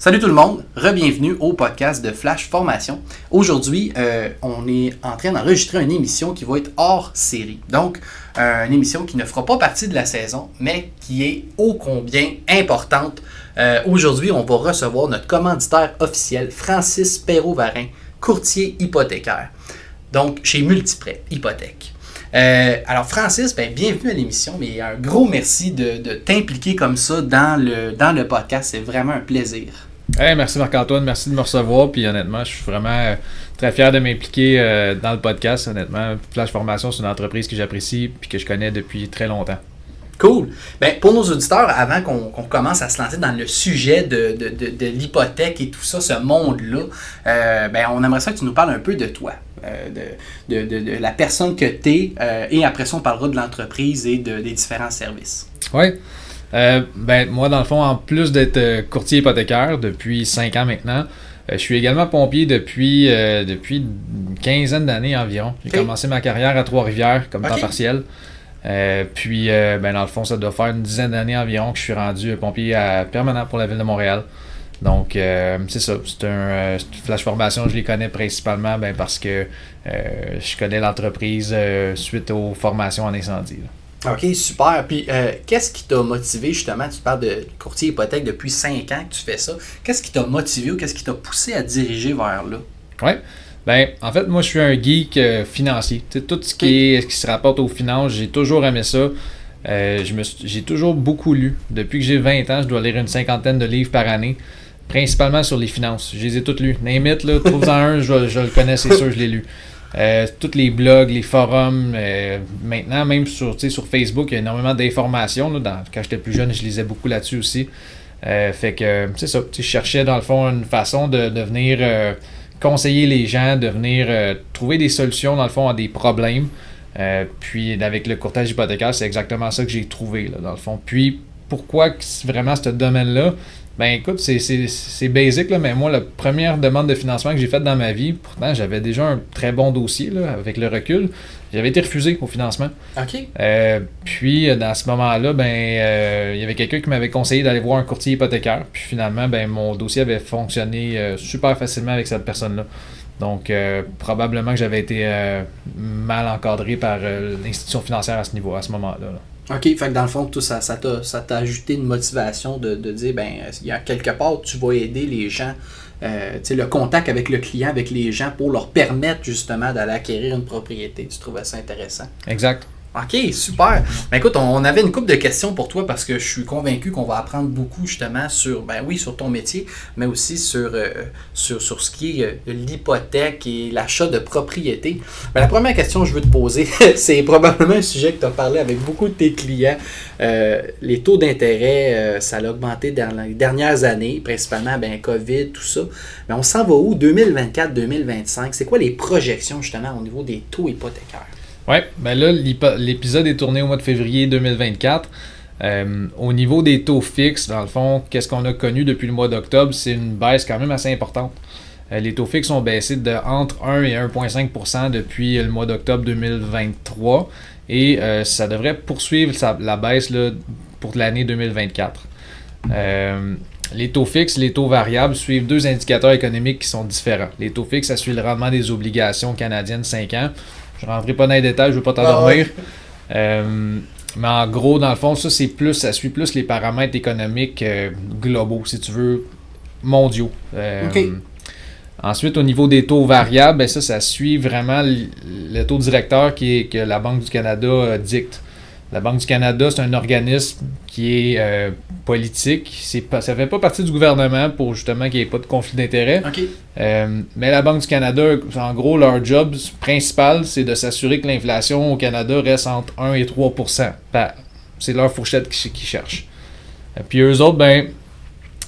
Salut tout le monde, re-bienvenue au podcast de Flash Formation. Aujourd'hui, on est en train d'enregistrer une émission qui va être hors série. Donc, une émission qui ne fera pas partie de la saison, mais qui est ô combien importante. Aujourd'hui, on va recevoir notre commanditaire officiel, Francis Perrault-Varin, courtier hypothécaire. Donc, chez Multiprêt Hypothèque. Alors Francis, bienvenue à l'émission, mais un gros merci de t'impliquer comme ça dans le podcast, c'est vraiment un plaisir. Hey, merci Marc-Antoine, merci de me recevoir, puis honnêtement, je suis vraiment très fier de m'impliquer dans le podcast. Honnêtement, Flash Formation, c'est une entreprise que j'apprécie et que je connais depuis très longtemps. Cool. Pour nos auditeurs, avant qu'on commence à se lancer dans le sujet de l'hypothèque et tout ça, ce monde-là, on aimerait ça que tu nous parles un peu de toi, de la personne que tu es, et après ça, on parlera de l'entreprise et des différents services. Oui. Moi, dans le fond, en plus d'être courtier hypothécaire depuis 5 ans maintenant, je suis également pompier depuis une quinzaine d'années environ. J'ai commencé ma carrière à Trois-Rivières comme temps partiel. Dans le fond, ça doit faire une dizaine d'années environ que je suis rendu pompier permanent pour la Ville de Montréal. Donc, c'est ça. C'est un Flash Formation, je les connais principalement parce que je connais l'entreprise suite aux formations en incendie. Là. OK, super. Puis, qu'est-ce qui t'a motivé, justement, tu parles de courtier hypothèque depuis 5 ans que tu fais ça. Qu'est-ce qui t'a motivé ou qu'est-ce qui t'a poussé à diriger vers là? Oui. En fait, moi, je suis un geek financier. T'sais, tout ce qui se rapporte aux finances, j'ai toujours aimé ça. J'ai toujours beaucoup lu. Depuis que j'ai 20 ans, je dois lire une cinquantaine de livres par année, principalement sur les finances. Je les ai tous lus. Name it, là, trouve-en un, je le connais, c'est sûr, je l'ai lu. Tous les blogs, les forums, maintenant même sur Facebook, il y a énormément d'informations. Quand j'étais plus jeune, je lisais beaucoup là-dessus aussi. Fait que c'est ça. Je cherchais dans le fond une façon de venir conseiller les gens, de venir trouver des solutions dans le fond à des problèmes. Puis avec le courtage hypothécaire, c'est exactement ça que j'ai trouvé là, dans le fond. Puis pourquoi vraiment ce domaine-là? Écoute, c'est basic, là, mais moi, la première demande de financement que j'ai faite dans ma vie, pourtant, j'avais déjà un très bon dossier, là, avec le recul. J'avais été refusé au financement. OK. Puis, dans ce moment-là, il y avait quelqu'un qui m'avait conseillé d'aller voir un courtier hypothécaire. Puis, finalement, mon dossier avait fonctionné super facilement avec cette personne-là. Donc, probablement que j'avais été mal encadré par l'institution financière à ce moment-là. OK, fait que dans le fond, tout ça t'a ajouté une motivation de dire, il y a quelque part, tu vas aider les gens, le contact avec le client, avec les gens pour leur permettre justement d'aller acquérir une propriété. Tu trouvais ça intéressant? Exact. OK, super. Écoute, on avait une couple de questions pour toi parce que je suis convaincu qu'on va apprendre beaucoup justement sur ton métier, mais aussi sur ce qui est l'hypothèque et l'achat de propriété. La première question que je veux te poser, c'est probablement un sujet que tu as parlé avec beaucoup de tes clients. Les taux d'intérêt, ça a augmenté dans les dernières années, principalement COVID, tout ça. Mais on s'en va où? 2024-2025? C'est quoi les projections justement au niveau des taux hypothécaires? Oui, là, l'épisode est tourné au mois de février 2024. Au niveau des taux fixes, dans le fond, qu'est-ce qu'on a connu depuis le mois d'octobre? C'est une baisse quand même assez importante. Les taux fixes ont baissé de entre 1 et 1,5% depuis le mois d'octobre 2023 et ça devrait poursuivre la baisse là, pour l'année 2024. Les taux fixes, les taux variables suivent deux indicateurs économiques qui sont différents. Les taux fixes, ça suit le rendement des obligations canadiennes 5 ans. Je ne rentrerai pas dans les détails, je ne veux pas t'endormir. Mais en gros, dans le fond, ça suit plus les paramètres économiques globaux, si tu veux, mondiaux. OK. Ensuite, au niveau des taux variables, ça suit vraiment le taux directeur que la Banque du Canada dicte. La Banque du Canada, c'est un organisme qui est politique. Ça ne fait pas partie du gouvernement pour justement qu'il n'y ait pas de conflit d'intérêts. Okay. Mais la Banque du Canada, en gros, leur job principal, c'est de s'assurer que l'inflation au Canada reste entre 1 et 3%. C'est leur fourchette qu'ils cherchent. Puis eux autres,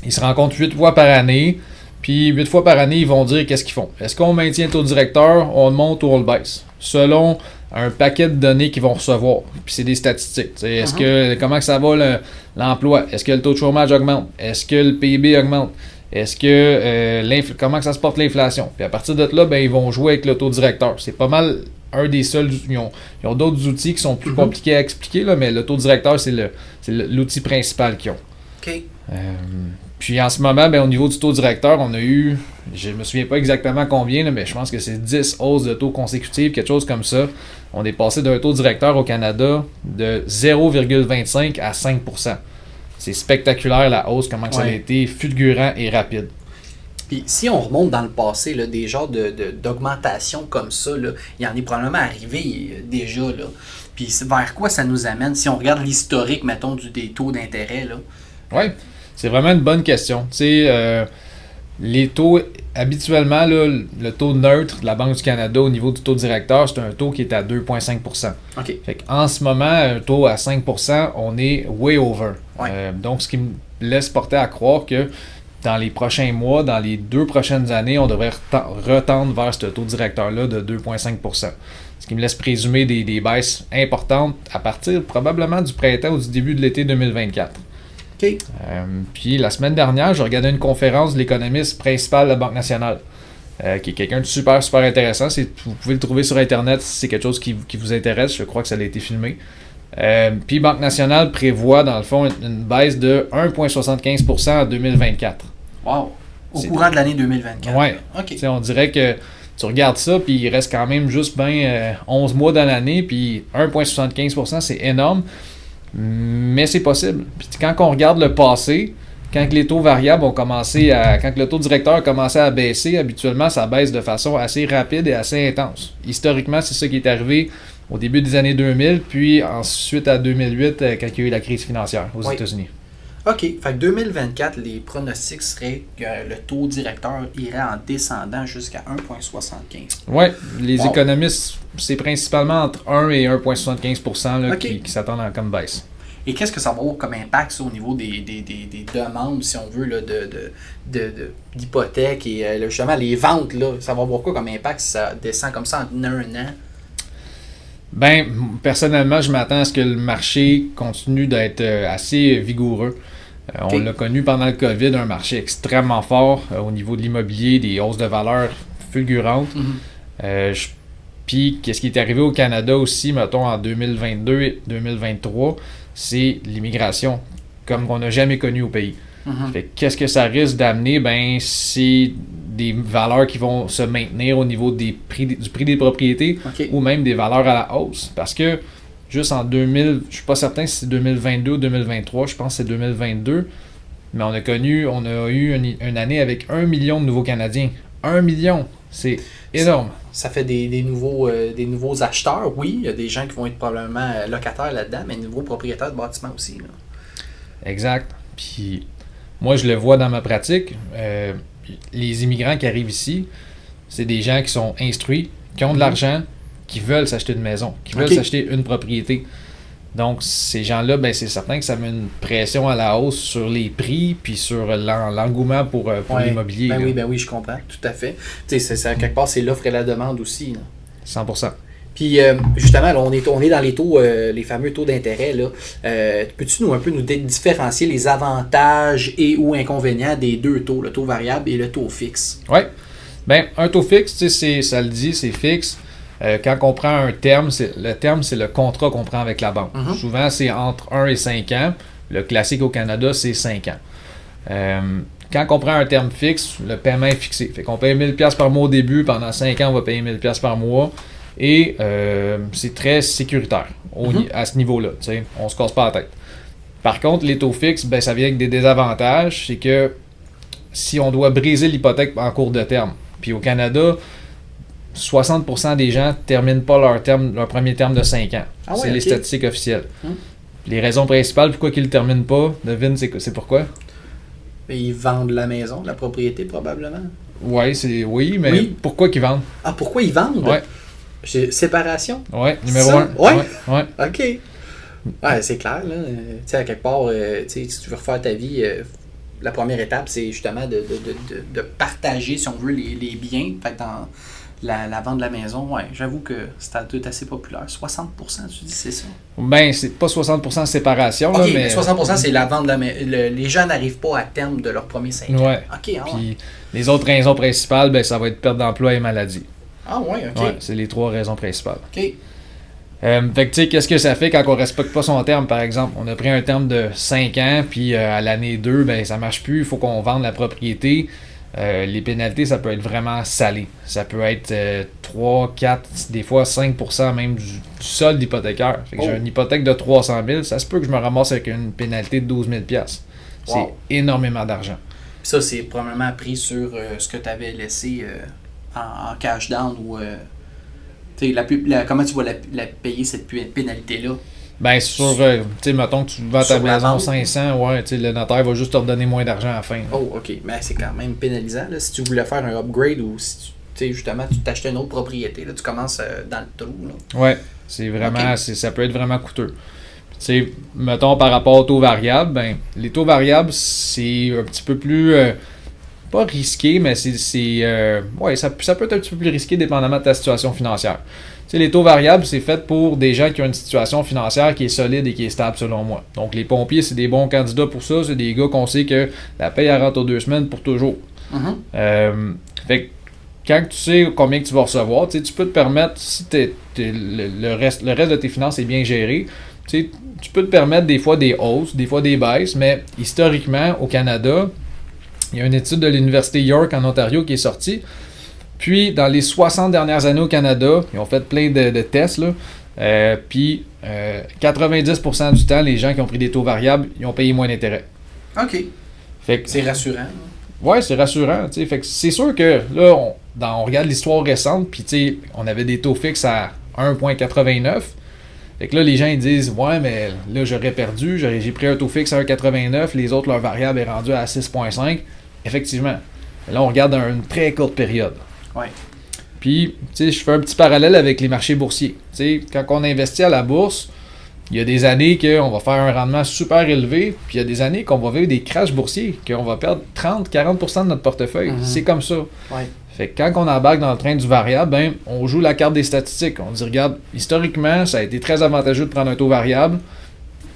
ils se rencontrent 8 fois par année. Puis 8 fois par année, ils vont dire qu'est-ce qu'ils font. Est-ce qu'on maintient le taux directeur, on le monte ou on le baisse? Selon un paquet de données qu'ils vont recevoir. Puis c'est des statistiques. Comment que ça va l'emploi? Est-ce que le taux de chômage augmente? Est-ce que le PIB augmente? Est-ce que comment que ça se porte l'inflation? Puis à partir de là, ils vont jouer avec le taux directeur. C'est pas mal un des seuls. Ils ont d'autres outils qui sont plus compliqués à expliquer, là, mais le taux directeur, c'est l'outil principal qu'ils ont. OK. Puis en ce moment, ben, au niveau du taux directeur, on a eu, je me souviens pas exactement combien, là, mais je pense que c'est 10 hausses de taux consécutives, quelque chose comme ça. On est passé d'un taux directeur au Canada de 0,25 à 5%. C'est spectaculaire la hausse, comment ça a été fulgurant et rapide. Puis si on remonte dans le passé, là, des genres d'augmentation comme ça, là, il y en est probablement arrivé déjà. Là. Puis vers quoi ça nous amène si on regarde l'historique, mettons, des taux d'intérêt? Oui, c'est vraiment une bonne question. Tu sais, les taux, habituellement, là, le taux neutre de la Banque du Canada au niveau du taux directeur, c'est un taux qui est à 2,5%. Okay. Fait qu'en ce moment, un taux à 5%, on est way over. Ouais. Donc, ce qui me laisse porter à croire que dans les prochains mois, dans les 2 prochaines années, on devrait retendre vers ce taux directeur-là de 2,5%. Ce qui me laisse présumer des baisses importantes à partir probablement du printemps ou du début de l'été 2024. Okay. Puis la semaine dernière, j'ai regardé une conférence de l'économiste principal de la Banque nationale, qui est quelqu'un de super intéressant. Vous pouvez le trouver sur Internet si c'est quelque chose qui vous intéresse. Je crois que ça a été filmé. Puis Banque nationale prévoit, dans le fond, une baisse de 1,75% en 2024. Wow! Au courant de l'année 2024. Oui. Okay. On dirait que tu regardes ça, puis il reste quand même juste 11 mois dans l'année, puis 1,75%, c'est énorme. Mais c'est possible. Puis quand on regarde le passé, quand les taux variables ont commencé quand le taux directeur a commencé à baisser, habituellement, ça baisse de façon assez rapide et assez intense. Historiquement, c'est ça qui est arrivé au début des années 2000, puis ensuite à 2008, quand il y a eu la crise financière aux États-Unis. OK. Fait que 2024, les pronostics seraient que le taux directeur irait en descendant jusqu'à 1,75. Oui, les économistes, c'est principalement entre 1 et 1,75% là, qui s'attendent comme baisse. Et qu'est-ce que ça va avoir comme impact ça, au niveau des demandes, si on veut, là, d'hypothèques et justement les ventes? Là, ça va avoir quoi comme impact si ça descend comme ça en un an? Ben, personnellement, je m'attends à ce que le marché continue d'être assez vigoureux. On l'a connu pendant le COVID, un marché extrêmement fort au niveau de l'immobilier, des hausses de valeur fulgurantes. Mm-hmm. Puis, qu'est-ce qui est arrivé au Canada aussi, mettons, en 2022 et 2023, c'est l'immigration, comme on n'a jamais connu au pays. Mm-hmm. Fait, qu'est-ce que ça risque d'amener? Ben, c'est des valeurs qui vont se maintenir au niveau du prix des propriétés ou même des valeurs à la hausse. Parce que juste en 2000, je suis pas certain si c'est 2022 ou 2023, je pense que c'est 2022, mais on a eu une année avec 1 million de nouveaux Canadiens. 1 million, c'est énorme. Ça fait des nouveaux acheteurs, oui. Il y a des gens qui vont être probablement locataires là-dedans, mais nouveaux propriétaires de bâtiments aussi. Là. Exact. Puis moi, je le vois dans ma pratique. Les immigrants qui arrivent ici, c'est des gens qui sont instruits, qui ont de l'argent, qui veulent s'acheter une maison, qui veulent s'acheter une propriété. Donc, ces gens-là, ben, c'est certain que ça met une pression à la hausse sur les prix puis sur l'engouement pour l'immobilier. Ben oui, je comprends, tout à fait. Tu sais, quelque part, c'est l'offre et la demande aussi. Là. 100%. Puis, justement, là, on est dans les taux, les fameux taux d'intérêt. Là. Peux-tu nous différencier les avantages et ou inconvénients des deux taux, le taux variable et le taux fixe? Oui. Ben, un taux fixe, ça le dit, c'est fixe. Quand on prend un terme, c'est le contrat qu'on prend avec la banque. Mm-hmm. Souvent, c'est entre 1 et 5 ans. Le classique au Canada, c'est 5 ans. Quand on prend un terme fixe, le paiement est fixé. Fait qu'on paye 1000$ par mois au début. Pendant 5 ans, on va payer 1000$ par mois. Et c'est très sécuritaire à ce niveau-là. On ne se casse pas la tête. Par contre, les taux fixes, ben, ça vient avec des désavantages. C'est que si on doit briser l'hypothèque en cours de terme, puis au Canada, 60% des gens ne terminent pas leur premier terme de 5 ans. C'est les statistiques officielles. Les raisons principales pourquoi ils ne le terminent pas, devine, c'est pourquoi? Ils vendent la maison, la propriété probablement. Oui, mais pourquoi ils vendent? Ah, pourquoi ils vendent? Ouais. Séparation? Oui, numéro 1. Ouais. OK. Ouais, c'est clair, là. Tu sais, à quelque part, si tu veux refaire ta vie, la première étape, c'est justement de partager, si on veut, les biens. Fait que dans la vente de la maison, ouais, j'avoue que c'est assez populaire. 60%, tu dis, c'est ça? Ben, c'est pas 60% de séparation. OK, là, mais 60%, c'est la vente de la maison. Les gens n'arrivent pas à terme de leur premier 5 ans. Ouais. OK, Puis les autres raisons principales, ben, ça va être perte d'emploi et maladie. Ah ouais, OK. Ouais, c'est les 3 raisons principales. OK. Fait que tu sais, qu'est-ce que ça fait quand on respecte pas son terme, par exemple? On a pris un terme de 5 ans, puis à l'année 2, ben ça marche plus, il faut qu'on vende la propriété. Les pénalités, ça peut être vraiment salé. Ça peut être 3, 4, des fois 5% même du solde hypothécaire. Fait que j'ai une hypothèque de 300 000, ça se peut que je me ramasse avec une pénalité de 12 000 $. C'est énormément d'argent. Ça, c'est probablement pris sur ce que tu avais laissé en cash down ou... comment tu vas la payer, cette pénalité-là? Ben, sur, tu sais, mettons que tu vends ta maison 500, ouais, tu sais, le notaire va juste te redonner moins d'argent à la fin. Là. Oh, ok. Mais c'est quand même pénalisant, là. Si tu voulais faire un upgrade ou si tu sais, justement, tu t'achetais une autre propriété, là, tu commences dans le trou, là. Ouais, c'est vraiment, ça peut être vraiment coûteux. Tu sais, mettons par rapport aux taux variables, ben, les taux variables, c'est un petit peu plus, pas risqué, mais ouais, ça peut être un petit peu plus risqué dépendamment de ta situation financière. Tu sais, les taux variables, c'est fait pour des gens qui ont une situation financière qui est solide et qui est stable, selon moi. Donc, les pompiers, c'est des bons candidats pour ça. C'est des gars qu'on sait que la paye, elle rentre aux 2 semaines pour toujours. Fait que, quand tu sais combien que tu vas recevoir, tu peux te permettre, si le reste de tes finances est bien géré, tu peux te permettre des fois des hausses, des fois des baisses, mais historiquement, au Canada, il y a une étude de l'Université York en Ontario qui est sortie. Puis, dans les 60 dernières années au Canada, ils ont fait plein de tests, là. Puis, 90% du temps, les gens qui ont pris des taux variables, ils ont payé moins d'intérêt. OK. Fait que, c'est rassurant. Ouais, c'est rassurant. T'sais. Fait que c'est sûr que là, on regarde l'histoire récente, puis on avait des taux fixes à 1,89. Fait que là, les gens ils disent ouais, mais là, j'aurais perdu, j'ai pris un taux fixe à 1,89, les autres, leur variable est rendue à 6,5. Effectivement. Là, on regarde dans une très courte période. Ouais. Puis, tu sais, je fais un petit parallèle avec les marchés boursiers. Tu sais, quand on investit à la bourse, il y a des années qu'on va faire un rendement super élevé, puis il y a des années qu'on va vivre des crashs boursiers, qu'on va perdre 30-40% de notre portefeuille. C'est comme ça. Ouais. Fait que quand on embarque dans le train du variable, ben, on joue la carte des statistiques. On dit, regarde, historiquement, ça a été très avantageux de prendre un taux variable.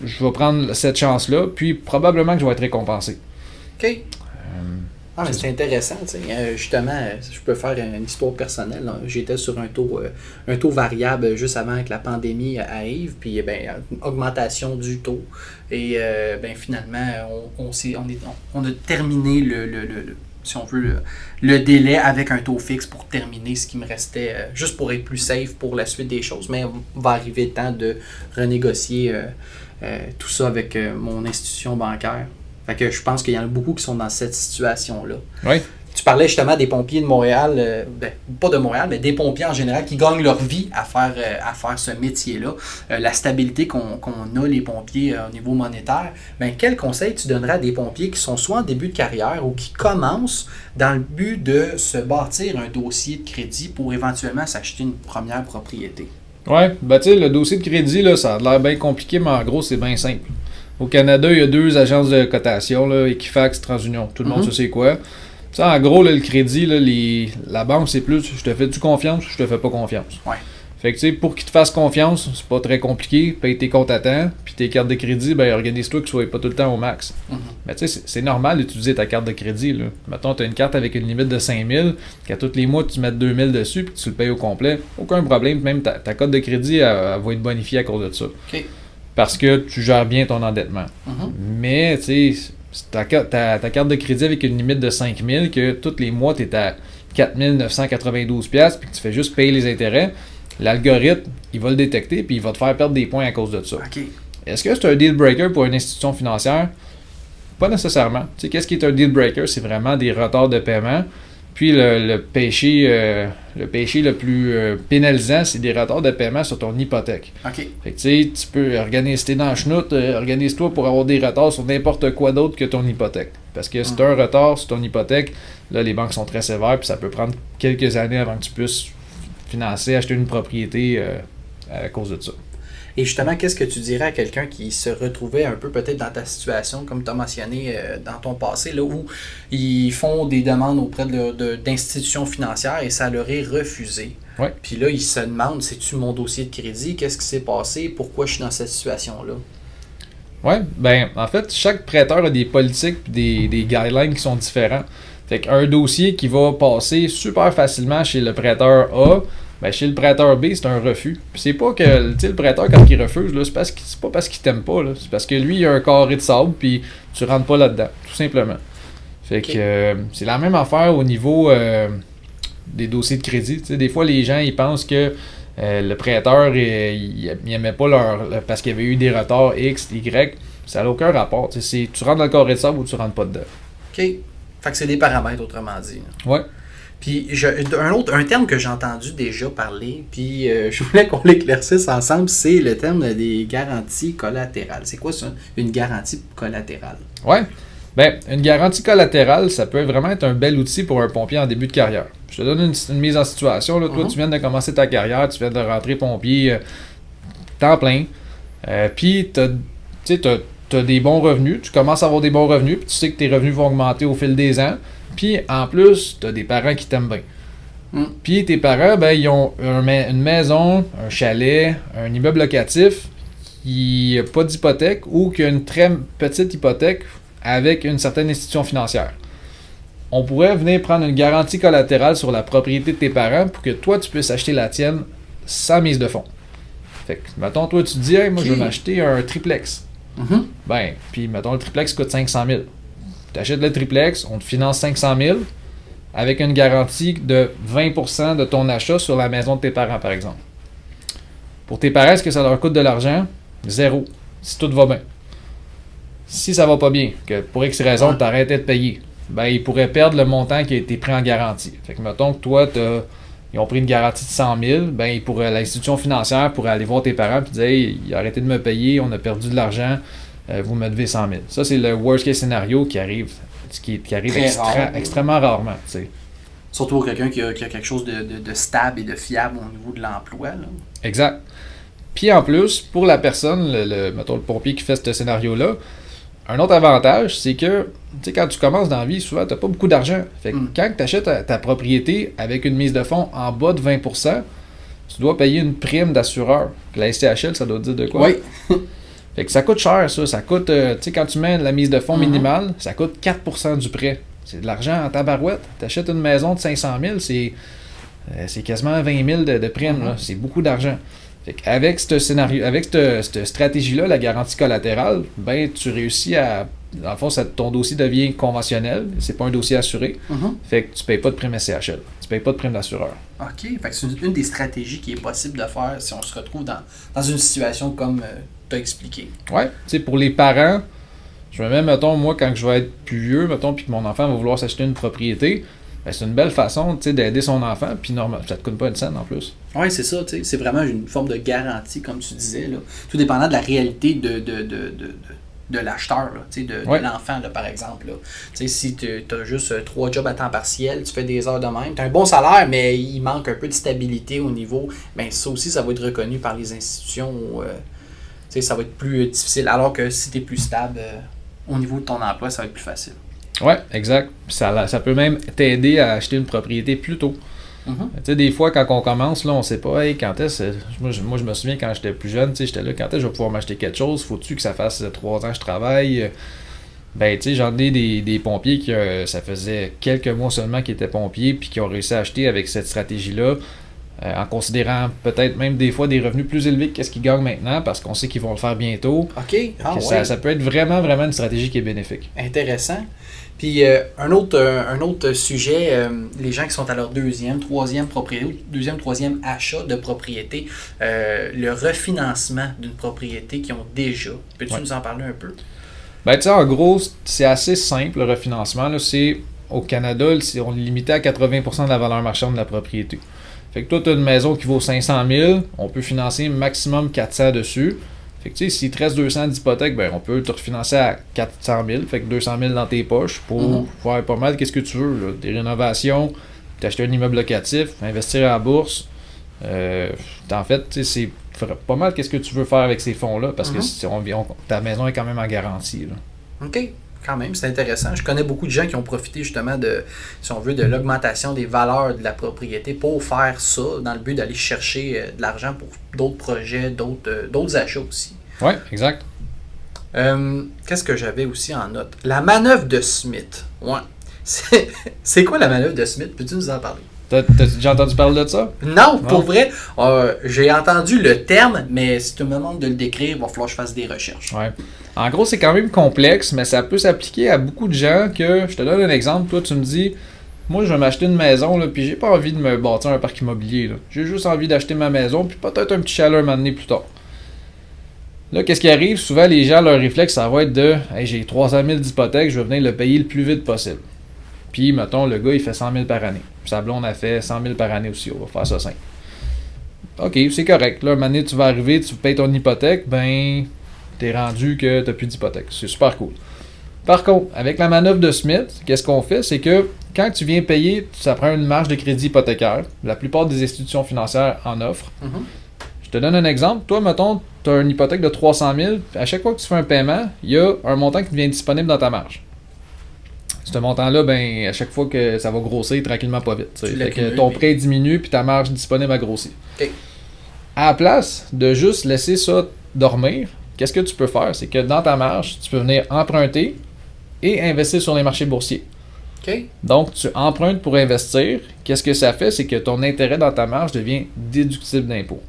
Je vais prendre cette chance-là, puis probablement que je vais être récompensé. OK. Mais c'est intéressant, tu sais. Justement, je peux faire une histoire personnelle. Là. J'étais sur un taux variable juste avant que la pandémie arrive, puis une augmentation du taux. Et finalement, on a terminé si on veut, le délai avec un taux fixe pour terminer ce qui me restait, juste pour être plus safe pour la suite des choses. Mais on va arriver le temps de renégocier tout ça avec mon institution bancaire. Fait que je pense qu'il y en a beaucoup qui sont dans cette situation-là. Oui. Tu parlais justement des pompiers de Montréal, pas de Montréal, mais des pompiers en général qui gagnent leur vie à faire ce métier-là. La stabilité qu'on a, les pompiers, au niveau monétaire. Quel conseil tu donnerais à des pompiers qui sont soit en début de carrière ou qui commencent dans le but de se bâtir un dossier de crédit pour éventuellement s'acheter une première propriété? Oui, tu sais, le dossier de crédit, là, ça a l'air bien compliqué, mais en gros, c'est bien simple. Au Canada, il y a 2 agences de cotation, là, Equifax, TransUnion. Tout le monde sait c'est quoi. Ça, en gros, là, le crédit, là, la banque, c'est plus je te fais-tu confiance ou je te fais pas confiance. Ouais. Fait que, tu sais, pour qu'ils te fassent confiance, c'est pas très compliqué. Paye tes comptes à temps, puis tes cartes de crédit, organise-toi que tu sois pas tout le temps au max. Mais tu sais, c'est normal d'utiliser ta carte de crédit, là. Mettons, tu as une carte avec une limite de 5 000, qu'à tous les mois, tu mets 2 000 dessus, puis tu le payes au complet. Aucun problème. Même ta carte de crédit, elle va être bonifiée à cause de ça. OK. Parce que tu gères bien ton endettement. Mais, tu sais, ta carte de crédit avec une limite de 5 000, que tous les mois, tu es à 4 992 $, puis que tu fais juste payer les intérêts, l'algorithme, il va le détecter, puis il va te faire perdre des points à cause de ça. Okay. Est-ce que c'est un deal breaker pour une institution financière? Pas nécessairement. Tu sais, qu'est-ce qui est un deal breaker? C'est vraiment des retards de paiement. Puis le péché le plus pénalisant, c'est des retards de paiement sur ton hypothèque. OK. Fait que tu sais, tu peux organiser dans la chenoute, organise-toi pour avoir des retards sur n'importe quoi d'autre que ton hypothèque. Parce que si tu as un retard sur ton hypothèque, là, les banques sont très sévères, puis ça peut prendre quelques années avant que tu puisses financer, acheter une propriété à cause de ça. Et justement, qu'est-ce que tu dirais à quelqu'un qui se retrouvait un peu peut-être dans ta situation, comme tu as mentionné dans ton passé, là, où ils font des demandes auprès d'institutions financières et ça leur est refusé. Ouais. Puis là, ils se demandent, c'est-tu mon dossier de crédit? Qu'est-ce qui s'est passé? Pourquoi je suis dans cette situation-là? Oui, en fait, chaque prêteur a des politiques et des guidelines qui sont différents. Fait qu'un dossier qui va passer super facilement chez le prêteur A Ben, chez le prêteur B, c'est un refus. Puis c'est pas que le prêteur, quand il refuse, là, c'est pas parce qu'il t'aime pas. Là, c'est parce que lui, il a un carré de sable, puis tu rentres pas là-dedans, tout simplement. Fait que c'est la même affaire au niveau des dossiers de crédit. T'sais, des fois, les gens ils pensent que le prêteur, il aimait pas parce qu'il y avait eu des retards X, Y. Ça n'a aucun rapport. Tu rentres dans le carré de sable ou tu rentres pas dedans. OK. Fait que c'est des paramètres, autrement dit. Ouais. Puis un terme que j'ai entendu déjà parler, puis je voulais qu'on l'éclaircisse ensemble, c'est le terme des garanties collatérales. C'est quoi ça, une garantie collatérale? Ouais. Ben, une garantie collatérale, ça peut vraiment être un bel outil pour un pompier en début de carrière. Je te donne une mise en situation. Là. Toi, tu viens de commencer ta carrière, tu viens de rentrer pompier temps plein. Puis, tu as des bons revenus, tu commences à avoir des bons revenus, puis tu sais que tes revenus vont augmenter au fil des ans. Puis, en plus, tu as des parents qui t'aiment bien. Puis, tes parents, ben, ils ont une maison, un chalet, un immeuble locatif qui n'a pas d'hypothèque ou qui a une très petite hypothèque avec une certaine institution financière. On pourrait venir prendre une garantie collatérale sur la propriété de tes parents pour que toi, tu puisses acheter la tienne sans mise de fonds. Fait que, mettons, toi, tu te dis, hey, moi, je veux m'acheter un triplex. Ben, puis, mettons, le triplex coûte 500 000. Tu achètes le triplex, on te finance 500 000 avec une garantie de 20% de ton achat sur la maison de tes parents, par exemple. Pour tes parents, est-ce que ça leur coûte de l'argent? 0. Si tout va bien. Si ça va pas bien, que pour X raison, tu arrêtais de payer, ben, ils pourraient perdre le montant qui a été pris en garantie. Fait que, mettons que toi, ils ont pris une garantie de 100 000, ben, l'institution financière pourrait aller voir tes parents et dire hey, il a arrêté de me payer, on a perdu de l'argent, vous me devez 100 000. Ça, c'est le worst case scénario qui arrive, extrêmement rarement. T'sais. Surtout pour quelqu'un qui a quelque chose de stable et de fiable au niveau de l'emploi. Là. Exact. Puis en plus, pour la personne, mettons le pompier qui fait ce scénario-là, un autre avantage, c'est que quand tu commences dans la vie, souvent, tu n'as pas beaucoup d'argent. Fait que quand tu achètes ta propriété avec une mise de fonds en bas de 20%, tu dois payer une prime d'assureur. La SCHL, ça doit te dire de quoi? Oui. Fait que ça coûte cher, ça. Ça coûte, quand tu mets la mise de fonds minimale, ça coûte 4% du prêt. C'est de l'argent en tabarouette. Tu achètes une maison de 500 000, c'est quasiment 20 000 de prime. Là. C'est beaucoup d'argent. Avec ce scénario, avec cette stratégie-là, la garantie collatérale, ben tu réussis à. Dans le fond, ton dossier devient conventionnel, c'est pas un dossier assuré. Fait que tu payes pas de prime SCHL, tu payes pas de prime d'assureur. OK. Fait que c'est une des stratégies qui est possible de faire si on se retrouve dans une situation comme tu as expliqué. Ouais, tu sais, pour les parents, je me mets, mettons, moi, quand je vais être plus vieux, mettons, puis que mon enfant va vouloir s'acheter une propriété, ben, c'est une belle façon d'aider son enfant, puis ça te coûte pas une scène en plus. Oui, c'est ça, c'est vraiment une forme de garantie, comme tu disais, là, tout dépendant de la réalité de l'acheteur, là, de l'enfant, là, par exemple. Là. Si tu as juste 3 jobs à temps partiel, tu fais des heures de même, tu as un bon salaire, mais il manque un peu de stabilité au niveau, ben ça aussi, ça va être reconnu par les institutions, ça va être plus difficile, alors que si tu es plus stable au niveau de ton emploi, ça va être plus facile. Oui, exact. Ça peut même t'aider à acheter une propriété plus tôt. Tu sais, des fois, quand on commence, là, on sait pas, hey, quand est-ce. Moi, je me souviens quand j'étais plus jeune, j'étais là, quand est-ce que je vais pouvoir m'acheter quelque chose? Faut-tu que ça fasse 3 ans que je travaille? Ben, tu sais, j'en ai des pompiers qui, ça faisait quelques mois seulement qu'ils étaient pompiers, puis qui ont réussi à acheter avec cette stratégie-là, en considérant peut-être même des fois des revenus plus élevés que ce qu'ils gagnent maintenant, parce qu'on sait qu'ils vont le faire bientôt. OK. Ça peut être vraiment, vraiment une stratégie qui est bénéfique. Intéressant. Puis un autre sujet, les gens qui sont à leur troisième propriété, troisième achat de propriété, le refinancement d'une propriété qu'ils ont déjà. Peux-tu nous en parler un peu? Ben, tu sais, en gros, c'est assez simple le refinancement. Là. Au Canada, on est limité à 80% de la valeur marchande de la propriété. Fait que toi, tu as une maison qui vaut 500 000, on peut financer maximum 400 dessus. Fait que tu sais, s'il te reste 200 d'hypothèque, ben on peut te refinancer à 400 000, fait que 200 000 dans tes poches pour faire pas mal qu'est-ce que tu veux. Là. Des rénovations, t'acheter un immeuble locatif, investir à la bourse. En fait, tu sais, c'est pas mal qu'est-ce que tu veux faire avec ces fonds-là parce que ta maison est quand même en garantie. Là. OK. Quand même, c'est intéressant. Je connais beaucoup de gens qui ont profité justement de l'augmentation des valeurs de la propriété pour faire ça, dans le but d'aller chercher de l'argent pour d'autres projets, d'autres achats aussi. Oui, exact. Qu'est-ce que j'avais aussi en note? La manœuvre de Smith. Ouais. C'est quoi la manœuvre de Smith? Peux-tu nous en parler? T'as déjà entendu parler de ça? Non, pour vrai, j'ai entendu le terme, mais si tu me demandes de le décrire, il va falloir que je fasse des recherches. Ouais. En gros, c'est quand même complexe, mais ça peut s'appliquer à beaucoup de gens que, je te donne un exemple, toi tu me dis, moi je vais m'acheter une maison, là, puis j'ai pas envie de me bâtir un parc immobilier. Là. J'ai juste envie d'acheter ma maison, puis peut-être un petit chalet un moment donné plus tard. Là, qu'est-ce qui arrive? Souvent, les gens, leur réflexe, ça va être de hey, j'ai 300 000 d'hypothèque, je vais venir le payer le plus vite possible. Puis, mettons, le gars, il fait 100 000 par année. Puis sa blonde a fait 100 000 par année aussi. On va faire ça simple. OK, c'est correct. Là, un moment donné, tu vas arriver, tu payes ton hypothèque, ben, t'es rendu que t'as plus d'hypothèque. C'est super cool. Par contre, avec la manœuvre de Smith, qu'est-ce qu'on fait? C'est que quand tu viens payer, ça prend une marge de crédit hypothécaire. La plupart des institutions financières en offrent. Je te donne un exemple. Toi, mettons, tu as une hypothèque de 300 000. À chaque fois que tu fais un paiement, il y a un montant qui devient disponible dans ta marge. Ce montant-là, ben, à chaque fois que ça va grossir tranquillement pas vite. Fait que ton prêt diminue puis ta marge disponible a grossi. Okay. À la place de juste laisser ça dormir, qu'est-ce que tu peux faire? C'est que dans ta marge, tu peux venir emprunter et investir sur les marchés boursiers. Okay. Donc, tu empruntes pour investir. Qu'est-ce que ça fait? C'est que ton intérêt dans ta marge devient déductible d'impôt.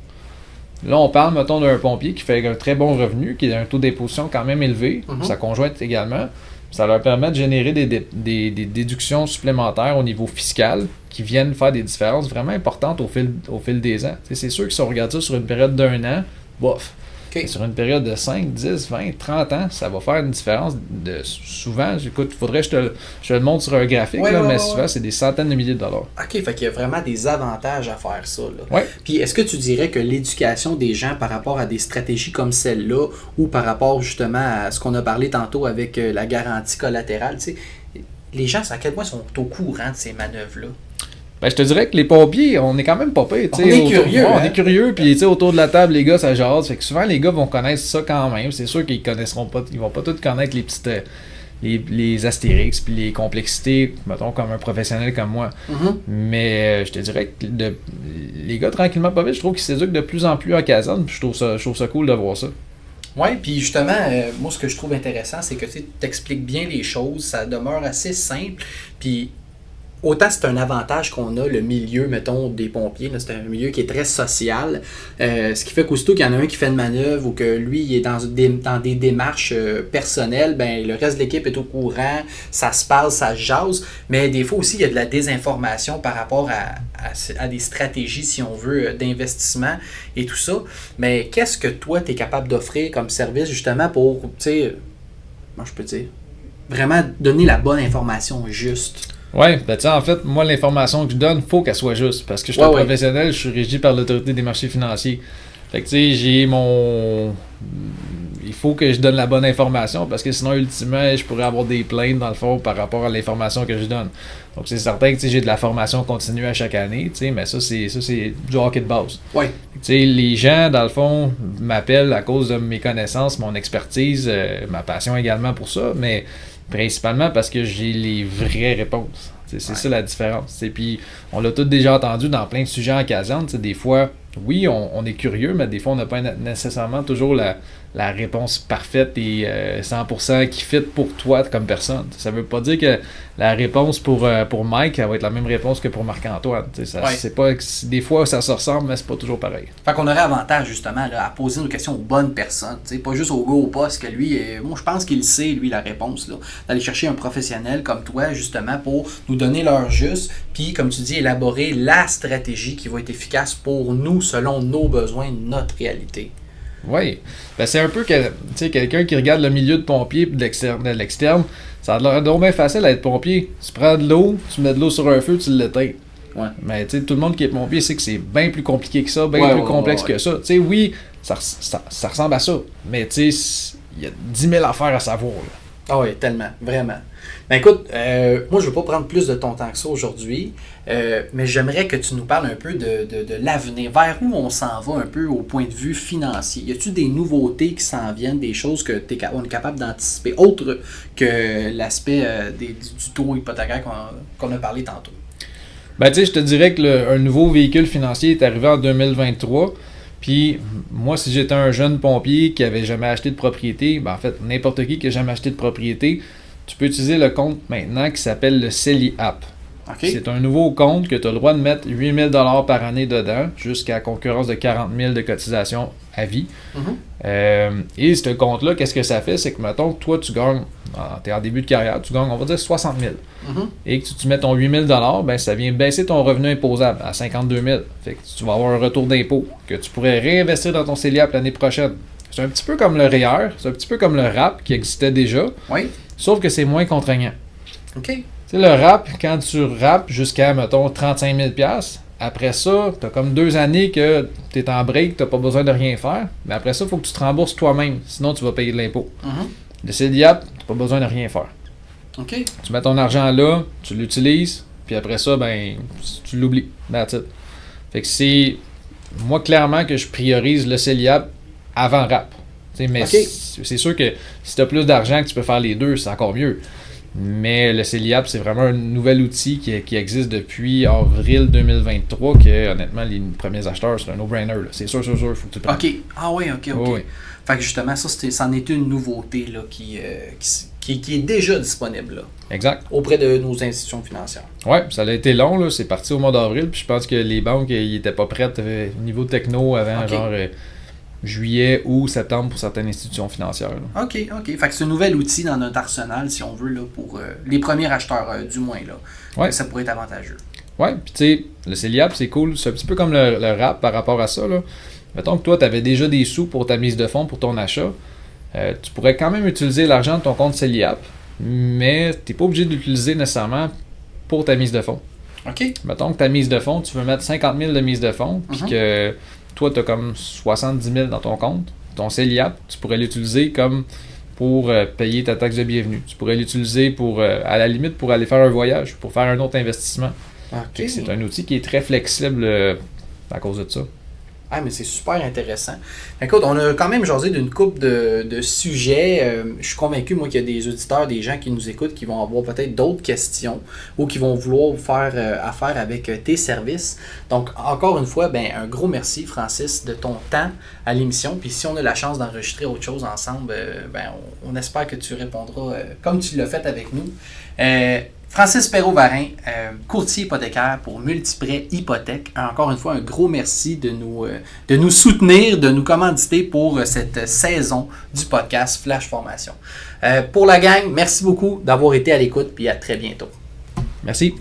Là, on parle, mettons, d'un pompier qui fait un très bon revenu, qui a un taux d'imposition quand même élevé, sa conjointe également. Ça leur permet de générer des déductions supplémentaires au niveau fiscal qui viennent faire des différences vraiment importantes au fil des ans. T'sais, c'est sûr que si on regarde ça sur une période d'1 an, bof. Okay. Sur une période de 5, 10, 20, 30 ans, ça va faire une différence de souvent, écoute, il faudrait que je te le montre sur un graphique, mais souvent, c'est des centaines de milliers de dollars. OK, fait qu'il y a vraiment des avantages à faire ça. Là. Ouais. Puis est-ce que tu dirais que l'éducation des gens par rapport à des stratégies comme celle-là ou par rapport justement à ce qu'on a parlé tantôt avec la garantie collatérale, les gens, à quel point sont au courant de ces manœuvres-là? Ben, je te dirais que les pompiers, on est quand même pas pire. On est curieux. On est curieux, puis autour de la table, les gars, ça jase. Fait que souvent, les gars vont connaître ça quand même. C'est sûr qu'ils connaisseront pas, ils vont pas tous connaître les petites, les astérix, puis les complexités, mettons, comme un professionnel comme moi. Mais je te dirais que les gars, tranquillement, pas vite, je trouve qu'ils s'éduquent de plus en plus en caserne, puis je trouve ça cool de voir ça. Oui, puis justement, moi, ce que je trouve intéressant, c'est que tu expliques bien les choses, ça demeure assez simple, puis autant c'est un avantage qu'on a, le milieu, mettons, des pompiers, là, c'est un milieu qui est très social, ce qui fait qu'aussitôt qu'il y en a un qui fait une manœuvre ou que lui il est dans des démarches personnelles, ben le reste de l'équipe est au courant, ça se parle, ça se jase, mais des fois aussi il y a de la désinformation par rapport à des stratégies, si on veut, d'investissement et tout ça. Mais qu'est-ce que toi, tu es capable d'offrir comme service justement pour, tu sais, moi je peux dire, vraiment donner la bonne information juste? Oui, ben tu sais, en fait, moi, l'information que je donne, faut qu'elle soit juste. Parce que je suis un professionnel, je suis régi par l'autorité des marchés financiers. Fait que tu sais, il faut que je donne la bonne information parce que sinon, ultimement, je pourrais avoir des plaintes dans le fond par rapport à l'information que je donne. Donc, c'est certain que j'ai de la formation continue à chaque année, mais ça, c'est du hockey de base. Ouais. Les gens, dans le fond, m'appellent à cause de mes connaissances, mon expertise, ma passion également pour ça, mais principalement parce que j'ai les vraies réponses. C'est ça la différence. Puis on l'a tous déjà entendu dans plein de sujets en caserne. Des fois, oui, on est curieux, mais des fois, on n'a pas nécessairement toujours la réponse parfaite et 100% qui fit pour toi comme personne. Ça veut pas dire que la réponse pour Mike elle va être la même réponse que pour Marc-Antoine. C'est pas, des fois, ça se ressemble, mais c'est pas toujours pareil. Fait qu'on aurait avantage, justement, là, à poser nos questions aux bonnes personnes. Pas juste au gars au poste que lui, moi, je pense qu'il sait, lui, la réponse. Là, d'aller chercher un professionnel comme toi, justement, pour nous donner l'heure juste, puis, comme tu dis, élaborer la stratégie qui va être efficace pour nous, selon nos besoins, notre réalité. Oui. Ben, c'est un peu que quelqu'un qui regarde le milieu de pompier et de l'externe, ça a l'air donc bien facile à être pompier. Tu prends de l'eau, tu mets de l'eau sur un feu, tu l'éteins. Ouais. Mais tout le monde qui est pompier sait que c'est bien plus compliqué que ça, bien plus complexe que ça. Oui, ça ressemble à ça, mais il y a 10 000 affaires à savoir. Là. Ah oui, tellement, vraiment. Ben écoute, moi je ne veux pas prendre plus de ton temps que ça aujourd'hui, mais j'aimerais que tu nous parles un peu de l'avenir, vers où on s'en va un peu au point de vue financier. Y a-t-il des nouveautés qui s'en viennent, des choses qu'on est capable d'anticiper, autre que l'aspect du taux hypothécaire qu'on a parlé tantôt? Ben tu sais, je te dirais que un nouveau véhicule financier est arrivé en 2023. Puis, moi, si j'étais un jeune pompier qui avait jamais acheté de propriété, ben en fait, n'importe qui n'a jamais acheté de propriété, tu peux utiliser le compte maintenant qui s'appelle le CELI App. Okay. C'est un nouveau compte que tu as le droit de mettre 8 000 $ par année dedans, jusqu'à concurrence de 40 000 de cotisation à vie. Et ce compte-là, qu'est-ce que ça fait? C'est que, mettons, toi, tu gagnes, tu es en début de carrière, tu gagnes, on va dire, 60 000. Et que tu mets ton 8 000 $, ben, ça vient baisser ton revenu imposable à 52 000. Fait que tu vas avoir un retour d'impôt que tu pourrais réinvestir dans ton CELIAP l'année prochaine. C'est un petit peu comme le REER, c'est un petit peu comme le RAP qui existait déjà, sauf que c'est moins contraignant. OK. Tu sais, le RAP, quand tu rappes jusqu'à, mettons, 35 000 $, après ça, tu as comme 2 années que tu es en break, tu n'as pas besoin de rien faire. Mais après ça, il faut que tu te rembourses toi-même, sinon tu vas payer de l'impôt. Le CELIAP, tu n'as pas besoin de rien faire. OK. Tu mets ton argent là, tu l'utilises, puis après ça, ben, tu l'oublies. That's it. Fait que c'est, moi, clairement, que je priorise le CELIAP avant RAP. T'sais, mais c'est sûr que si tu as plus d'argent que tu peux faire les deux, c'est encore mieux. Mais le CELIAP, c'est vraiment un nouvel outil qui existe depuis avril 2023, que honnêtement, les premiers acheteurs, c'est un no-brainer. Là. C'est sûr, il faut que tu le prennes. OK. Ah oui, OK. Oui. Fait que justement, c'en est une nouveauté là, qui est déjà disponible là, Exact. auprès de nos institutions financières. Oui, ça a été long. Là. C'est parti au mois d'avril. Puis je pense que les banques n'étaient pas prêtes au niveau techno avant juillet ou septembre pour certaines institutions financières. Là. OK. Fait que c'est un nouvel outil dans notre arsenal, si on veut, là, pour les premiers acheteurs, du moins. Là. Ça pourrait être avantageux. Oui, puis tu sais, le CELIAP, c'est cool. C'est un petit peu comme le RAP par rapport à ça. Là. Mettons que toi, tu avais déjà des sous pour ta mise de fonds, pour ton achat. Tu pourrais quand même utiliser l'argent de ton compte CELIAP, mais tu n'es pas obligé de l'utiliser nécessairement pour ta mise de fonds. OK. Mettons que ta mise de fonds, tu veux mettre 50 000 de mise de fonds, puis que toi, tu as comme 70 000 dans ton compte. Ton CELIAP, tu pourrais l'utiliser comme pour payer ta taxe de bienvenue. Tu pourrais l'utiliser pour, à la limite, pour aller faire un voyage, pour faire un autre investissement. OK. C'est un outil qui est très flexible à cause de ça. Ah, mais c'est super intéressant. Écoute, on a quand même jasé d'une couple de sujets. Je suis convaincu, moi, qu'il y a des auditeurs, des gens qui nous écoutent, qui vont avoir peut-être d'autres questions ou qui vont vouloir faire affaire avec tes services. Donc, encore une fois, un gros merci, Francis, de ton temps à l'émission. Puis si on a la chance d'enregistrer autre chose ensemble, on espère que tu répondras comme tu l'as fait avec nous. Francis Perrault-Varin, courtier hypothécaire pour Multiprêt Hypothèque. Encore une fois, un gros merci de nous soutenir, de nous commanditer pour cette saison du podcast Flash Formation. Pour la gang, merci beaucoup d'avoir été à l'écoute, puis à très bientôt. Merci.